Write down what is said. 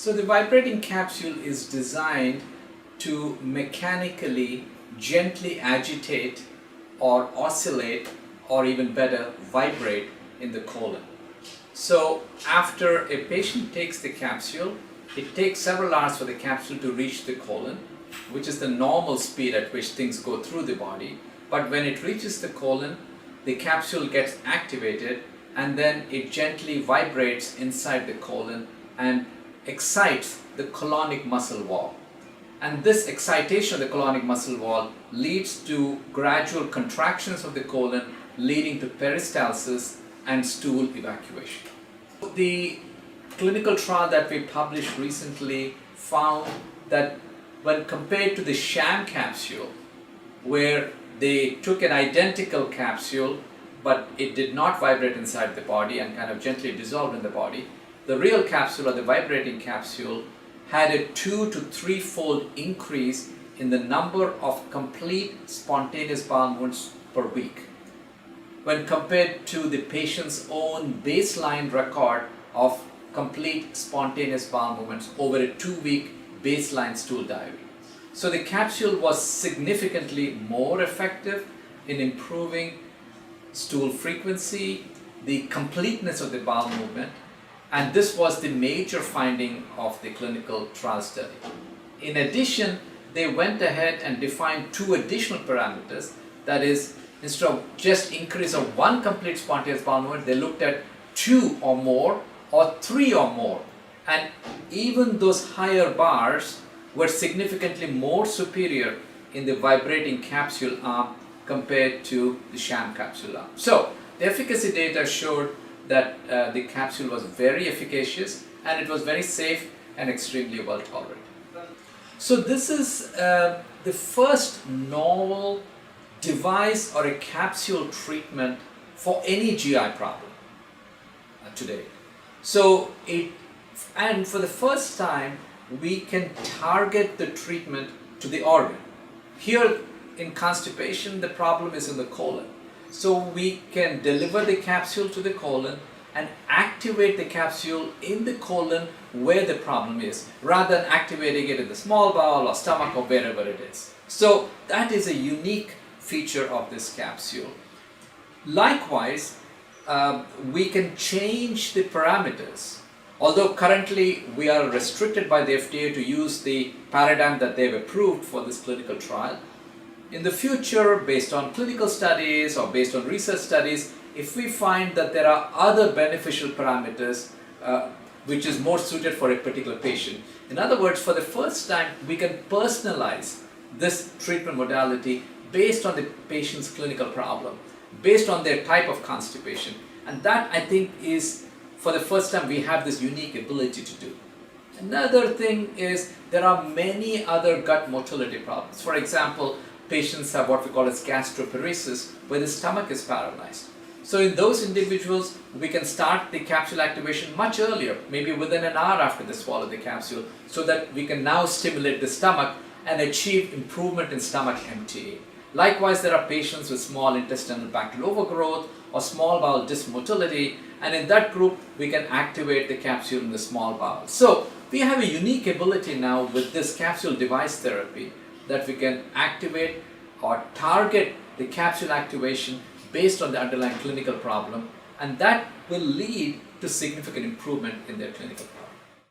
So the vibrating capsule is designed to mechanically gently agitate or oscillate or even better vibrate in the colon. So after a patient takes the capsule, it takes several hours for the capsule to reach the colon, which is the normal speed at which things go through the body. But when it reaches the colon, the capsule gets activated and then it gently vibrates inside the colon and excites the colonic muscle wall. And this excitation of the colonic muscle wall leads to gradual contractions of the colon, leading to peristalsis and stool evacuation. The clinical trial that we published recently found that when compared to the sham capsule, where they took an identical capsule but it did not vibrate inside the body and kind of gently dissolved in the body, the real capsule or the vibrating capsule had a 2 to 3-fold increase in the number of complete spontaneous bowel movements per week when compared to the patient's own baseline record of complete spontaneous bowel movements over a 2-week baseline stool diary. So the capsule was significantly more effective in improving stool frequency, the completeness of the bowel movement, and this was the major finding of the clinical trial study. In addition, they went ahead and defined 2 additional parameters. That is, instead of just increase of 1 complete spontaneous bowel movement, they looked at 2 or more or 3 or more. And even those higher bars were significantly more superior in the vibrating capsule arm compared to the sham capsule arm. So the efficacy data showed that the capsule was very efficacious and it was very safe and extremely well tolerated. So this is the first novel device or a capsule treatment for any GI problem today. So and for the first time we can target the treatment to the organ. Here in constipation the problem is in the colon. So we can deliver the capsule to the colon and activate the capsule in the colon where the problem is, rather than activating it in the small bowel or stomach or wherever it is. So that is a unique feature of this capsule. Likewise, we can change the parameters. Although currently we are restricted by the FDA to use the paradigm that they've approved for this clinical trial, in the future, based on clinical studies or based on research studies, if we find that there are other beneficial parameters which is more suited for a particular patient. In other words, for the first time, we can personalize this treatment modality based on the patient's clinical problem, based on their type of constipation. And that, I think, is for the first time we have this unique ability to do. Another thing is there are many other gut motility problems. For example, patients have what we call as gastroparesis, where the stomach is paralyzed. So in those individuals, we can start the capsule activation much earlier, maybe within an hour after they swallow the capsule, so that we can now stimulate the stomach and achieve improvement in stomach emptying. Likewise, there are patients with small intestinal bacterial overgrowth or small bowel dysmotility, and in that group, we can activate the capsule in the small bowel. So we have a unique ability now with this capsule device therapy that we can activate or target the capsule activation based on the underlying clinical problem, and that will lead to significant improvement in their clinical problem.